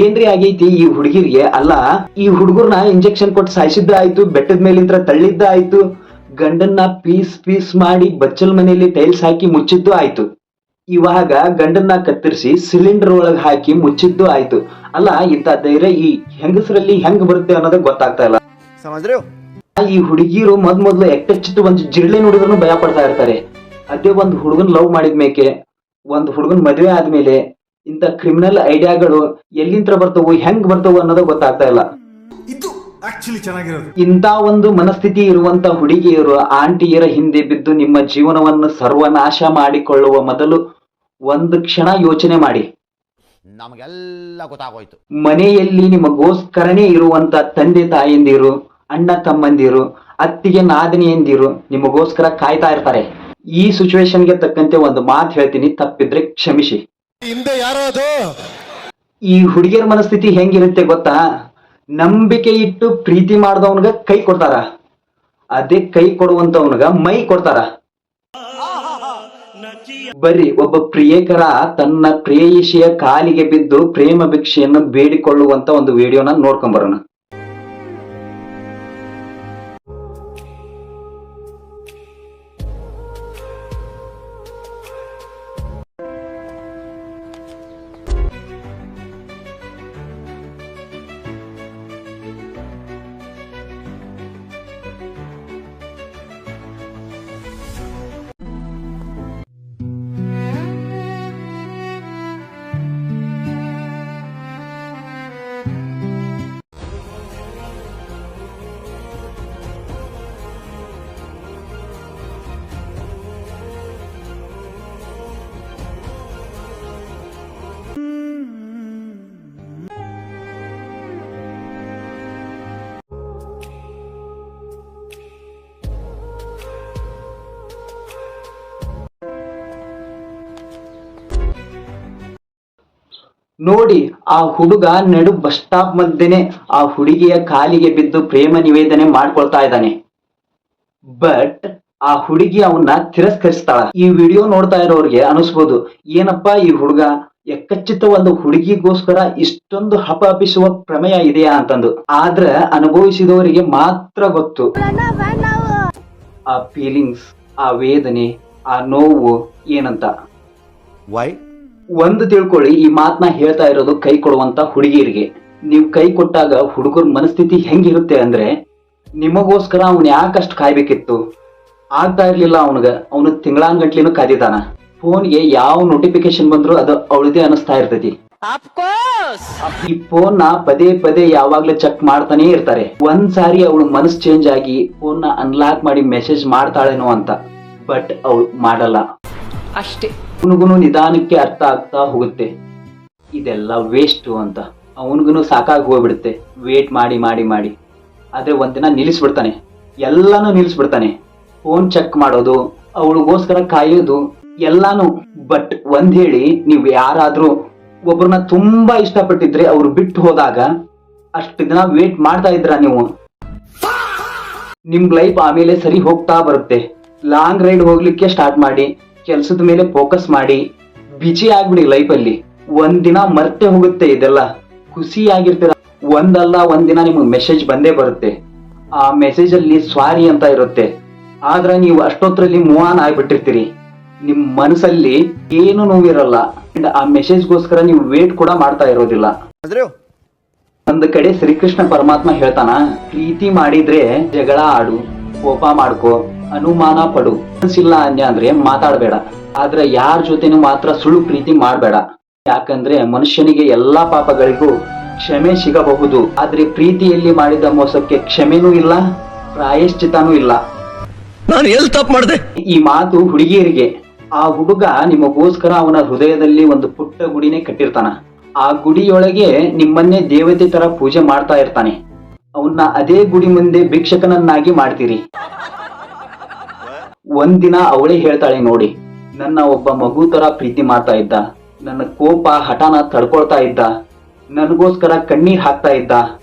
ಏನ್ರಿ ಆಗೈತಿ ಈ ಹುಡುಗಿರ್ಗೆ? ಅಲ್ಲ, ಈ ಹುಡುಗರ್ನ ಇಂಜೆಕ್ಷನ್ ಕೊಟ್ಟು ಸಾಯಿಸಿದ್ದ ಆಯ್ತು, ಬೆಟ್ಟದ ಮೇಲಿಂತ್ರ ತಳ್ಳಿದ್ದ ಆಯ್ತು, ಗಂಡನ್ನ ಪೀಸ್ ಪೀಸ್ ಮಾಡಿ ಬಚ್ಚಲ್ ಮನೆಯಲ್ಲಿ ಟೈಲ್ಸ್ ಹಾಕಿ ಮುಚ್ಚಿದ್ದು ಆಯ್ತು, ಇವಾಗ ಗಂಡನ್ನ ಕತ್ತರಿಸಿ ಸಿಲಿಂಡರ್ ಒಳಗ್ ಹಾಕಿ ಮುಚ್ಚಿದ್ದು ಆಯ್ತು. ಅಲ್ಲ, ಇಂತ ಧೈರ್ಯ ಈ ಹೆಂಗಸರಲ್ಲಿ ಹೆಂಗ್ ಬರುತ್ತೆ ಅನ್ನೋದೇ ಗೊತ್ತಾಗ್ತಾ ಇಲ್ಲ. ಈ ಹುಡುಗಿರು ಮೊದ್ಲು ಎಟ್ಟೆಚ್ಚಿಟ್ಟು ಒಂದ್ ಜಿರ್ಲೆ ನೋಡಿದ್ರು ಭಯ ಪಡ್ತಾ ಇರ್ತಾರೆ. ಅದೇ ಒಂದ್ ಹುಡುಗನ್ ಲವ್ ಮಾಡಿದ್ಮೇಕೆ, ಒಂದ್ ಹುಡುಗನ್ ಮದ್ವೆ ಆದ್ಮೇಲೆ ಇಂತ ಕ್ರಿಮಿನಲ್ ಐಡಿಯಾಗಳು ಎಲ್ಲಿಂತ್ರ ಬರ್ತವು, ಹೆಂಗ್ ಬರ್ತವು ಅನ್ನೋದು ಗೊತ್ತಾಗ್ತಾ ಇಲ್ಲ. ಇಂತ ಒಂದು ಮನಸ್ಥಿತಿ ಇರುವಂತ ಹುಡುಗಿಯರು ಆಂಟಿಯರ ಹಿಂದೆ ಬಿದ್ದು ನಿಮ್ಮ ಜೀವನವನ್ನು ಸರ್ವನಾಶ ಮಾಡಿಕೊಳ್ಳುವ ಮೊದಲು ಒಂದು ಕ್ಷಣ ಯೋಚನೆ ಮಾಡಿ. ನಮಗೆಲ್ಲ ಗೊತ್ತಾಗೋಯ್ತು. ಮನೆಯಲ್ಲಿ ನಿಮಗೋಸ್ಕರನೇ ಇರುವಂತ ತಂದೆ ತಾಯಂದಿರು, ಅಣ್ಣ ತಮ್ಮಂದಿರು, ಅತ್ತಿಗೆ ನಾದಿನಿಯಂದಿರು ನಿಮಗೋಸ್ಕರ ಕಾಯ್ತಾ ಇರ್ತಾರೆ. ಈ ಸಿಚುವೇಶನ್ಗೆ ತಕ್ಕಂತೆ ಒಂದು ಮಾತು ಹೇಳ್ತೀನಿ, ತಪ್ಪಿದ್ರೆ ಕ್ಷಮಿಸಿ. ಈ ಹುಡುಗಿಯರ ಮನಸ್ಥಿತಿ ಹೆಂಗಿರುತ್ತೆ ಗೊತ್ತಾ? ನಂಬಿಕೆ ಇಟ್ಟು ಪ್ರೀತಿ ಮಾಡಿದವನ್ಗ ಕೈ ಕೊಡ್ತಾರ, ಅದೇ ಕೈ ಕೊಡುವಂತವನ್ಗ ಮೈ ಕೊಡ್ತಾರ. ಬರೀ ಒಬ್ಬ ಪ್ರಿಯಕರ ತನ್ನ ಪ್ರೇಯಸಿಯ ಕಾಲಿಗೆ ಬಿದ್ದು ಪ್ರೇಮ ಭಿಕ್ಷೆಯನ್ನು ಬೇಡಿಕೊಳ್ಳುವಂತ ಒಂದು ವಿಡಿಯೋನ ನೋಡ್ಕೊಂಡ್ ಬರೋಣ. ನೋಡಿ, ಆ ಹುಡುಗ ನಡು ಬಸ್ ಸ್ಟಾಪ್ ಮಧ್ಯೆನೆ ಆ ಹುಡುಗಿಯ ಕಾಲಿಗೆ ಬಿದ್ದು ಪ್ರೇಮ ನಿವೇದನೆ ಮಾಡ್ಕೊಳ್ತಾ ಇದ್ದಾನೆ. ಬಟ್ ಆ ಹುಡುಗಿ ಅವನ್ನ ತಿರಸ್ಕರಿಸ್ತಾಳ. ಈ ವಿಡಿಯೋ ನೋಡ್ತಾ ಇರೋರಿಗೆ ಅನಿಸ್ಬೋದು, ಏನಪ್ಪಾ ಈ ಹುಡುಗ ಎಕ್ಕಚ್ಚಿತ ಒಂದು ಹುಡುಗಿಗೋಸ್ಕರ ಇಷ್ಟೊಂದು ಹಪಹಪಿಸುವ ಪ್ರಮೇಯ ಇದೆಯಾ ಅಂತಂದು. ಆದ್ರ ಅನುಭವಿಸಿದವರಿಗೆ ಮಾತ್ರ ಗೊತ್ತು ಆ ಫೀಲಿಂಗ್ಸ್, ಆ ವೇದನೆ, ಆ ನೋವು ಏನಂತ. ಒಂದು ತಿಳ್ಕೊಳ್ಳಿ, ಈ ಮಾತನ್ನ ಹೇಳ್ತಾ ಇರೋದು ಕೈ ಕೊಡುವಂತ ಹುಡುಗಿಯರಿಗೆ. ನೀವು ಕೈ ಕೊಟ್ಟಾಗ ಹುಡುಗರ ಮನಸ್ಥಿತಿ ಹೆಂಗಿರುತ್ತೆ ಅಂದ್ರೆ, ನಿಮಗೋಸ್ಕರ ಅವ್ನು ಯಾಕಷ್ಟು ಕಾಯ್ಬೇಕಿತ್ತು, ಆಗ್ತಾ ಇರ್ಲಿಲ್ಲ ಅವನಿಗೆ, ಅವನು ತಿಂಗಳಾನ್ಗಟ್ಲಿನೂ ಕಾದಿದ್ದಾನ. ಫೋನ್ಗೆ ಯಾವ ನೋಟಿಫಿಕೇಶನ್ ಬಂದ್ರು ಅದು ಅವಳದೇ ಅನಿಸ್ತಾ ಇರ್ತೈತಿ. ಈ ಫೋನ್ ನ ಪದೇ ಪದೇ ಯಾವಾಗ್ಲೂ ಚೆಕ್ ಮಾಡ್ತಾನೆ ಇರ್ತಾರೆ. ಒಂದ್ಸಾರಿ ಅವಳು ಮನಸ್ ಚೇಂಜ್ ಆಗಿ ಫೋನ್ ನ ಅನ್ಲಾಕ್ ಮಾಡಿ ಮೆಸೇಜ್ ಮಾಡ್ತಾಳೇನೋ ಅಂತ, ಬಟ್ ಅವಳು ಮಾಡಲ್ಲ ಅಷ್ಟೇ. ಅವನಿಗೂ ನಿಧಾನಕ್ಕೆ ಅರ್ಥ ಆಗ್ತಾ ಹೋಗುತ್ತೆ ಇದೆಲ್ಲ ವೇಸ್ಟ್ ಅಂತ. ಅವನಿಗೂ ಸಾಕಾಗಿ ಹೋಗ್ಬಿಡುತ್ತೆ ವೇಟ್ ಮಾಡಿ ಮಾಡಿ ಮಾಡಿ. ಆದ್ರೆ ಒಂದಿನ ನಿಲ್ಲಿಸ್ಬಿಡ್ತಾನೆ, ಎಲ್ಲಾನು ನಿಲ್ಲಿಸ್ಬಿಡ್ತಾನೆ. ಫೋನ್ ಚೆಕ್ ಮಾಡೋದು, ಅವಳಿಗೋಸ್ಕರ ಕಾಯೋದು ಎಲ್ಲಾನು. ಬಟ್ ಒಂದ್ ಹೇಳಿ, ನೀವು ಯಾರಾದ್ರೂ ಒಬ್ರನ್ನ ತುಂಬಾ ಇಷ್ಟಪಟ್ಟಿದ್ರೆ ಅವ್ರು ಬಿಟ್ಟು ಹೋದಾಗ ಅಷ್ಟು ದಿನ ವೇಟ್ ಮಾಡ್ತಾ ಇದ್ರ ನೀವು? ನಿಮ್ ಲೈಫ್ ಆಮೇಲೆ ಸರಿ ಹೋಗ್ತಾ ಬರುತ್ತೆ. ಲಾಂಗ್ ರೈಡ್ ಹೋಗ್ಲಿಕ್ಕೆ ಸ್ಟಾರ್ಟ್ ಮಾಡಿ, ಕೆಲ್ಸದ ಮೇಲೆ ಫೋಕಸ್ ಮಾಡಿ, ಬಿಜಿ ಆಗ್ಬಿಡಿ ಲೈಫಲ್ಲಿ. ಒಂದಿನ ಮರ್ತೆ ಹೋಗುತ್ತೆ ಇದೆಲ್ಲ. ಖುಷಿಯಾಗಿರ್ತೀರ, ಒಂದಲ್ಲ ಒಂದಿನ ನಿಮ್ಗೆ ಮೆಸೇಜ್ ಬಂದೇ ಬರುತ್ತೆ. ಆ ಮೆಸೇಜ್ ಅಲ್ಲಿ ಸ್ವಾರಿ ಅಂತ ಇರುತ್ತೆ. ಆದ್ರೆ ನೀವು ಅಷ್ಟೊತ್ತರಲ್ಲಿ ಮೂವ್ ಆನ್ ಆಗ್ಬಿಟ್ಟಿರ್ತೀರಿ. ನಿಮ್ ಮನಸ್ಸಲ್ಲಿ ಏನು ನೋವಿರಲ್ಲ. ಆ ಮೆಸೇಜ್ಗೋಸ್ಕರ ನೀವು ವೇಟ್ ಕೂಡ ಮಾಡ್ತಾ ಇರೋದಿಲ್ಲ. ಒಂದು ಕಡೆ ಶ್ರೀಕೃಷ್ಣ ಪರಮಾತ್ಮ ಹೇಳ್ತಾನ, ಪ್ರೀತಿ ಮಾಡಿದ್ರೆ ಜಗಳ ಆಡು, ಕೋಪ ಮಾಡ್ಕೋ, ಅನುಮಾನ ಪಡು, ಮನಸ್ಸಿಲ್ಲ ಅಂದ್ರೆ ಮಾತಾಡಬೇಡ. ಆದ್ರೆ ಯಾರ ಜೊತೆನೂ ಮಾತ್ರ ಸುಳ್ಳು ಪ್ರೀತಿ ಮಾಡಬೇಡ. ಯಾಕಂದ್ರೆ ಮನುಷ್ಯನಿಗೆ ಎಲ್ಲಾ ಪಾಪಗಳಿಗೂ ಕ್ಷಮೆ ಸಿಗಬಹುದು, ಆದ್ರೆ ಪ್ರೀತಿಯಲ್ಲಿ ಮಾಡಿದ ಮೋಸಕ್ಕೆ ಕ್ಷಮೆನೂ ಇಲ್ಲ, ಪ್ರಾಯಶ್ಚಿತನೂ ಇಲ್ಲ. ನಾನು ಎಲ್ಲಿ ತಪ್ಪು ಮಾಡಿದೆ? ಈ ಮಾತು ಹುಡುಗಿಯರಿಗೆ. ಆ ಹುಡುಗ ನಿಮಗೋಸ್ಕರ ಅವನ ಹೃದಯದಲ್ಲಿ ಒಂದು ಪುಟ್ಟ ಗುಡಿನೇ ಕಟ್ಟಿರ್ತಾನ. ಆ ಗುಡಿಯೊಳಗೆ ನಿಮ್ಮನ್ನೇ ದೇವತೆ ತರ ಪೂಜೆ ಮಾಡ್ತಾ ಇರ್ತಾನೆ. ಅವನ್ನ ಅದೇ ಗುಡಿ ಮುಂದೆ ಭಿಕ್ಷಕನನ್ನಾಗಿ ಮಾಡ್ತೀರಿ. ಒಂದಿನ ಅವಳೇ ಹೇಳ್ತಾಳೆ, ನೋಡಿ, ನನ್ನ ಒಬ್ಬ ಮಗು ತರ ಪ್ರೀತಿ ಮಾಡ್ತಾ ಇದ್ದ, ನನ್ನ ಕೋಪ ಹಠಾನ ತಡ್ಕೊಳ್ತಾ ಇದ್ದ, ನನಗೋಸ್ಕರ ಕಣ್ಣೀರ್ ಹಾಕ್ತಾ ಇದ್ದ.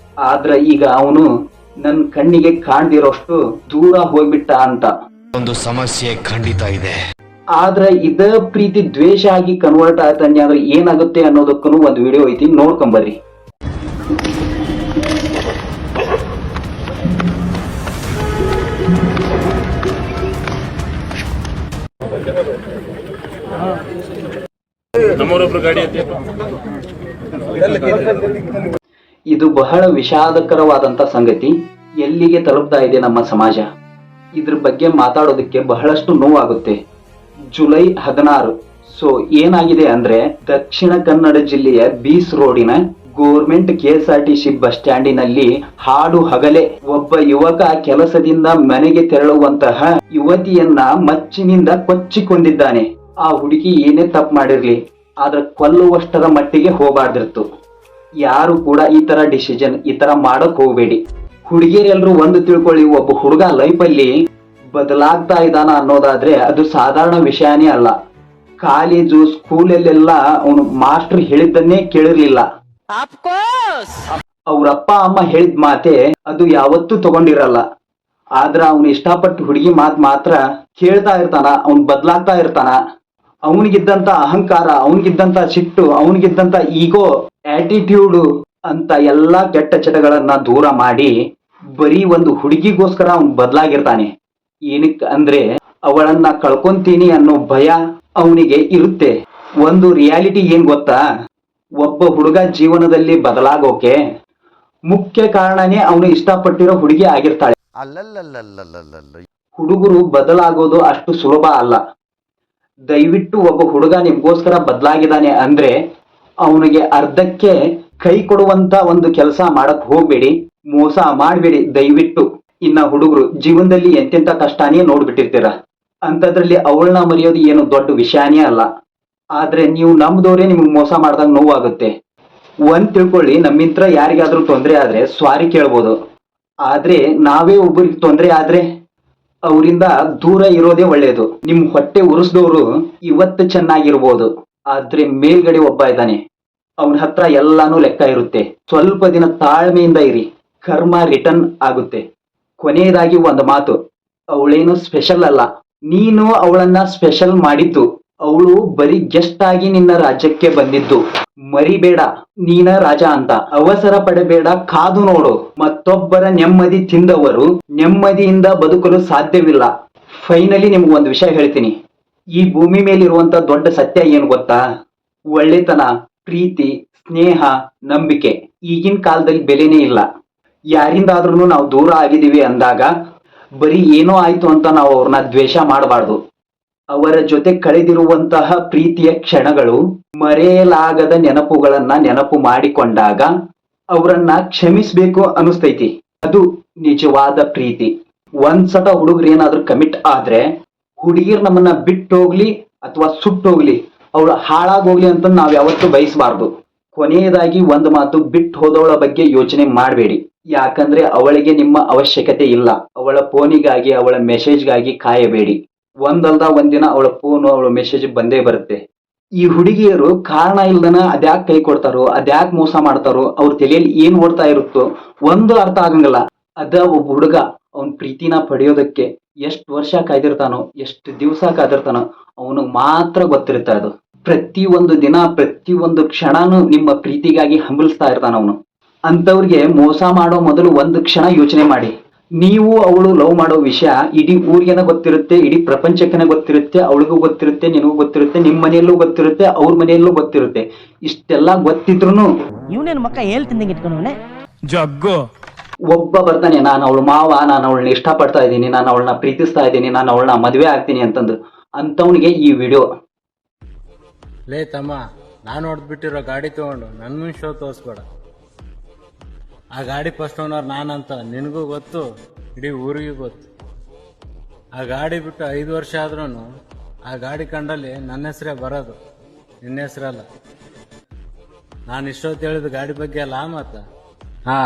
ಆದ್ರ ಈಗ ಅವನು ನನ್ ಕಣ್ಣಿಗೆ ಕಾಣ್ದಿರೋಷ್ಟು ದೂರ ಹೋಗ್ಬಿಟ್ಟ ಅಂತ. ಒಂದು ಸಮಸ್ಯೆ ಖಂಡಿತ ಇದೆ. ಆದ್ರೆ ಇದ ಪ್ರೀತಿ ದ್ವೇಷ ಆಗಿ ಕನ್ವರ್ಟ್ ಆಯ್ತಂದ್ರೆ ಏನಾಗುತ್ತೆ ಅನ್ನೋದಕ್ಕೂ ಒಂದು ವಿಡಿಯೋ ಐತಿ, ನೋಡ್ಕೊಂಬರ್ರಿ. ನಮ್ಮೂರೊಬ್ರು ಗಾಡಿ ಐತಿ. ಇದು ಬಹಳ ವಿಷಾದಕರವಾದಂತ ಸಂಗತಿ. ಎಲ್ಲಿಗೆ ತಲುಪ್ತಾ ಇದೆ ನಮ್ಮ ಸಮಾಜ? ಇದ್ರ ಬಗ್ಗೆ ಮಾತಾಡೋದಕ್ಕೆ ಬಹಳಷ್ಟು ನೋವಾಗುತ್ತೆ. ಜುಲೈ 16 ಸೊ ಏನಾಗಿದೆ ಅಂದ್ರೆ, ದಕ್ಷಿಣ ಕನ್ನಡ ಜಿಲ್ಲೆಯ ಬೀಸ್ ರೋಡಿನ ಗೋರ್ಮೆಂಟ್ KSRTC ಬಸ್ ಸ್ಟ್ಯಾಂಡಿನಲ್ಲಿ ಹಾಡು ಹಗಲೇ ಒಬ್ಬ ಯುವಕ ಕೆಲಸದಿಂದ ಮನೆಗೆ ತೆರಳುವಂತಹ ಯುವತಿಯನ್ನ ಮಚ್ಚಿನಿಂದ ಕೊಚ್ಚಿಕೊಂಡಿದ್ದಾನೆ. ಆ ಹುಡುಗಿ ಏನೇ ತಪ್ಪು ಮಾಡಿರ್ಲಿ, ಆದ್ರೆ ಕೊಲ್ಲುವಷ್ಟರ ಮಟ್ಟಿಗೆ ಹೋಗಬಾರ್ದಿತ್ತು. ಯಾರು ಕೂಡ ಈ ತರ ಡಿಸಿಷನ್ ಈ ತರ ಮಾಡಕ್ ಹೋಗ್ಬೇಡಿ. ಹುಡುಗಿಯರೆಲ್ಲರೂ ಒಂದು ತಿಳ್ಕೊಳ್ಳಿ, ಒಬ್ಬ ಹುಡುಗ ಲೈಫಲ್ಲಿ ಬದಲಾಗ್ತಾ ಇದ್ದಾನ ಅನ್ನೋದಾದ್ರೆ ಅದು ಸಾಧಾರಣ ವಿಷಯನೇ ಅಲ್ಲ. ಕಾಲೇಜು ಸ್ಕೂಲಲ್ಲೆಲ್ಲ ಅವನು ಮಾಸ್ಟರ್ ಹೇಳಿದ್ದನ್ನೇ ಕೇಳಿರ್ಲಿಲ್ಲ. ಅವ್ರ ಅಪ್ಪ ಅಮ್ಮ ಹೇಳಿದ ಮಾತೆ ಅದು ಯಾವತ್ತೂ ತಗೊಂಡಿರಲ್ಲ. ಆದ್ರ ಅವನು ಇಷ್ಟಪಟ್ಟು ಹುಡುಗಿ ಮಾತ್ ಮಾತ್ರ ಕೇಳ್ತಾ ಇರ್ತಾನ. ಅವ್ನು ಬದಲಾಗ್ತಾ ಇರ್ತಾನ. ಅವನಿಗಿದ್ದಂತ ಅಹಂಕಾರ, ಅವನಿಗಿದ್ದಂತ ಸಿಟ್ಟು, ಅವನಿಗಿದ್ದಂತ ಈಗೋ, ಆಟಿಟ್ಯೂಡ್ ಅಂತ ಎಲ್ಲಾ ಕೆಟ್ಟ ಚಟಗಳನ್ನ ದೂರ ಮಾಡಿ ಬರೀ ಒಂದು ಹುಡುಗಿಗೋಸ್ಕರ ಅವ್ನು ಬದಲಾಗಿರ್ತಾನೆ. ಏನಕ್ಕೆ ಅಂದ್ರೆ ಅವಳನ್ನ ಕಳ್ಕೊಂತೀನಿ ಅನ್ನೋ ಭಯ ಅವನಿಗೆ ಇರುತ್ತೆ. ಒಂದು ರಿಯಾಲಿಟಿ ಏನ್ ಗೊತ್ತಾ, ಒಬ್ಬ ಹುಡುಗ ಜೀವನದಲ್ಲಿ ಬದಲಾಗೋಕೆ ಮುಖ್ಯ ಕಾರಣನೇ ಅವನು ಇಷ್ಟಪಟ್ಟಿರೋ ಹುಡುಗಿ ಆಗಿರ್ತಾಳೆ. ಅಲ್ಲಲ್ಲಲ್ಲಲ್ಲಲ್ಲಲ್ಲ. ಹುಡುಗರು ಬದಲಾಗೋದು ಅಷ್ಟು ಸುಲಭ ಅಲ್ಲ. ದಯವಿಟ್ಟು ಒಬ್ಬ ಹುಡುಗ ನಿಮ್ಗೋಸ್ಕರ ಬದಲಾಗಿದ್ದಾನೆ ಅಂದ್ರೆ ಅವನಿಗೆ ಅರ್ಧಕ್ಕೆ ಕೈ ಕೊಡುವಂತ ಒಂದು ಕೆಲಸ ಮಾಡಕ್ ಹೋಗ್ಬೇಡಿ, ಮೋಸ ಮಾಡ್ಬೇಡಿ ದಯವಿಟ್ಟು. ಇನ್ನ ಹುಡುಗರು ಜೀವನದಲ್ಲಿ ಎಂತೆಂತ ಕಷ್ಟಾನೇ ನೋಡ್ಬಿಟ್ಟಿರ್ತೀರ, ಅಂತದ್ರಲ್ಲಿ ಅವಳನ್ನ ಮರೆಯೋದು ಏನು ದೊಡ್ಡ ವಿಷಯನೇ ಅಲ್ಲ. ಆದ್ರೆ ನೀವು ನಮ್ದವ್ರೆ ನಿಮ್ಗೆ ಮೋಸ ಮಾಡ್ದಾಗ ನೋವಾಗುತ್ತೆ. ಒಂದ್ ತಿಳ್ಕೊಳ್ಳಿ, ನಮ್ಮಿಂತ್ರ ಯಾರಿಗಾದ್ರೂ ತೊಂದರೆ ಆದ್ರೆ ಸ್ವಾರಿ ಕೇಳ್ಬೋದು. ಆದ್ರೆ ನಾವೇ ಒಬ್ಬರಿಗೆ ತೊಂದರೆ ಆದ್ರೆ ಅವರಿಂದ ದೂರ ಇರೋದೇ ಒಳ್ಳೇದು. ನಿಮ್ ಹೊಟ್ಟೆ ಉರಿಸಿದವರು ಇವತ್ತು ಚೆನ್ನಾಗಿರ್ಬೋದು, ಆದ್ರೆ ಮೇಲ್ಗಡೆ ಒಬ್ಬ ಇದ್ದಾನೆ, ಅವನ ಹತ್ರ ಎಲ್ಲಾನು ಲೆಕ್ಕ ಇರುತ್ತೆ. ಸ್ವಲ್ಪ ದಿನ ತಾಳ್ಮೆಯಿಂದ ಇರಿ, ಕರ್ಮ ರಿಟರ್ನ್ ಆಗುತ್ತೆ. ಕೊನೆಯದಾಗಿ ಒಂದು ಮಾತು, ಅವಳೇನು ಸ್ಪೆಷಲ್ ಅಲ್ಲ, ನೀನು ಅವಳನ್ನ ಸ್ಪೆಷಲ್ ಮಾಡಿದ್ದು. ಅವಳು ಬರೀ ಗೆಸ್ಟ್ ಆಗಿ ನಿನ್ನ ರಾಜ್ಯಕ್ಕೆ ಬಂದಿದ್ದು. ಮರಿಬೇಡ, ನೀನ ರಾಜ ಅಂತ. ಅವಸರ ಪಡಬೇಡ, ಕಾದು ನೋಡು. ಮತ್ತೊಬ್ಬರ ನೆಮ್ಮದಿ ತಿಂದವರು ನೆಮ್ಮದಿಯಿಂದ ಬದುಕಲು ಸಾಧ್ಯವಿಲ್ಲ. ಫೈನಲಿ ನಿಮ್ಗೆ ಒಂದು ವಿಷಯ ಹೇಳ್ತೀನಿ, ಈ ಭೂಮಿ ಮೇಲಿರುವಂತ ದೊಡ್ಡ ಸತ್ಯ ಏನು ಗೊತ್ತಾ? ಒಳ್ಳೆತನ, ಪ್ರೀತಿ, ಸ್ನೇಹ, ನಂಬಿಕೆ ಈಗಿನ ಕಾಲದಲ್ಲಿ ಬೆಲೆನೇ ಇಲ್ಲ. ಯಾರಿಂದಾದ್ರೂ ನಾವು ದೂರ ಆಗಿದ್ದೀವಿ ಅಂದಾಗ ಬರೀ ಏನೋ ಆಯ್ತು ಅಂತ ನಾವು ಅವ್ರನ್ನ ದ್ವೇಷ ಮಾಡಬಾರ್ದು. ಅವರ ಜೊತೆ ಕಳೆದಿರುವಂತಹ ಪ್ರೀತಿಯ ಕ್ಷಣಗಳು, ಮರೆಯಲಾಗದ ನೆನಪುಗಳನ್ನ ನೆನಪು ಮಾಡಿಕೊಂಡಾಗ ಅವರನ್ನ ಕ್ಷಮಿಸ್ಬೇಕು ಅನಿಸ್ತೈತಿ. ಅದು ನಿಜವಾದ ಪ್ರೀತಿ. ಒಂದ್ಸಟ ಹುಡುಗರು ಏನಾದ್ರೂ ಕಮಿಟ್ ಆದ್ರೆ, ಹುಡುಗಿರ್ ನಮ್ಮನ್ನ ಬಿಟ್ಟೋಗ್ಲಿ ಅಥವಾ ಸುಟ್ಟೋಗ್ಲಿ, ಅವಳು ಹಾಳಾಗೋಗ್ಲಿ ಅಂತ ನಾವ್ ಯಾವತ್ತೂ ಬಯಸಬಾರ್ದು. ಕೊನೆಯದಾಗಿ ಒಂದು ಮಾತು, ಬಿಟ್ಟು ಹೋದವಳ ಬಗ್ಗೆ ಯೋಚನೆ ಮಾಡಬೇಡಿ. ಯಾಕಂದ್ರೆ ಅವಳಿಗೆ ನಿಮ್ಮ ಅವಶ್ಯಕತೆ ಇಲ್ಲ. ಅವಳ ಫೋನಿಗಾಗಿ, ಅವಳ ಮೆಸೇಜ್ಗಾಗಿ ಕಾಯಬೇಡಿ. ಒಂದಲ್ದ ಒಂದಿನ ಅವಳ ಫೋನು, ಅವಳ ಮೆಸೇಜ್ ಬಂದೇ ಬರುತ್ತೆ. ಈ ಹುಡುಗಿಯರು ಕಾರಣ ಇಲ್ದನ ಅದ್ಯಾಕ್ ಕೈ ಕೊಡ್ತಾರೋ, ಅದ್ಯಾಕ್ ಮೋಸ ಮಾಡ್ತಾರೋ, ಅವ್ರ ತಲೆಯಲ್ಲಿ ಏನ್ ಓಡ್ತಾ ಇರುತ್ತೋ ಒಂದು ಅರ್ಥ ಆಗಂಗಿಲ್ಲ. ಅದ ಒಬ್ಬ ಹುಡುಗ ಅವನ್ ಪ್ರೀತಿನ ಪಡೆಯೋದಕ್ಕೆ ಎಷ್ಟು ವರ್ಷ ಕಾಯ್ದಿರ್ತಾನೋ, ಎಷ್ಟು ದಿವಸ ಕಾದಿರ್ತಾನೋ ಅವನಿಗೆ ಮಾತ್ರ ಗೊತ್ತಿರುತ್ತೆ ಅದು. ಪ್ರತಿಯೊಂದು ದಿನ, ಪ್ರತಿಯೊಂದು ಕ್ಷಣನೂ ನಿಮ್ಮ ಪ್ರೀತಿಗಾಗಿ ಹಂಬಲಿಸ್ತಾ ಇರ್ತಾನ ಅವನು. ಅಂತವ್ರಿಗೆ ಮೋಸ ಮಾಡೋ ಮೊದಲು ಒಂದು ಕ್ಷಣ ಯೋಚನೆ ಮಾಡಿ. ನೀವು ಅವಳು ಲವ್ ಮಾಡೋ ವಿಷಯ ಇಡೀ ಊರಿಗೆನ ಗೊತ್ತಿರುತ್ತೆ, ಇಡೀ ಪ್ರಪಂಚಕ್ಕೆನ ಗೊತ್ತಿರುತ್ತೆ, ಅವಳಿಗೂ ಗೊತ್ತಿರುತ್ತೆ, ನಿನಗೂ ಗೊತ್ತಿರುತ್ತೆ, ನಿಮ್ಮ ಮನೆಯಲ್ಲೂ ಗೊತ್ತಿರುತ್ತೆ, ಅವ್ರ ಮನೆಯಲ್ಲೂ ಗೊತ್ತಿರುತ್ತೆ. ಇಷ್ಟೆಲ್ಲ ಗೊತ್ತಿದ್ರು ಇವನೇನು ಮಕ್ಕ ಹೇಳ್ತಿಂದಂಗೆ ಇಟ್ಕೊಂಡವನೆ ಜಗ್ಗು ಒಬ್ಬ ಬರ್ತಾನೆ, ನಾನು ಅವಳ ಮಾವ, ನಾನು ಅವಳನ್ನ ಇಷ್ಟಪಡ್ತಾ ಇದ್ದೀನಿ, ನಾನು ಅವಳನ್ನ ಪ್ರೀತಿಸ್ತಾ ಇದ್ದೀನಿ, ನಾನು ಅವಳನ್ನ ಮದುವೆ ಆಗ್ತೀನಿ ಅಂತಂದು. ಅಂತವನಿಗೆ ಈ ವಿಡಿಯೋ. ಲೇ ತಮ್ಮ, ನಾನು ಹೊಡೆದ್ಬಿಟ್ಟಿರೋ ಗಾಡಿ ತಗೊಂಡು ನನ್ನ ಮುಂದೆ ಶೋ ತೋರಿಸ್ಬೇಡ. ಆ ಗಾಡಿ ಫಸ್ಟ್ ಓನರ್ ನಾನಂತ ನಿನಗೂ ಗೊತ್ತು, ಇಡೀ ಊರಿಗೂ ಗೊತ್ತು. ಆ ಗಾಡಿ ಬಿಟ್ಟು 5 ವರ್ಷ ಆದ್ರೂ ಆ ಗಾಡಿ ಕಂಡಲ್ಲಿ ನನ್ನ ಹೆಸರೇ ಬರೋದು, ನಿನ್ನ ಹೆಸರಲ್ಲ. ನಾನು ಇಷ್ಟೊತ್ತು ಹೇಳಿದ ಗಾಡಿ ಬಗ್ಗೆ ಅಲ್ಲ ಮತ್ತ. ಹಾ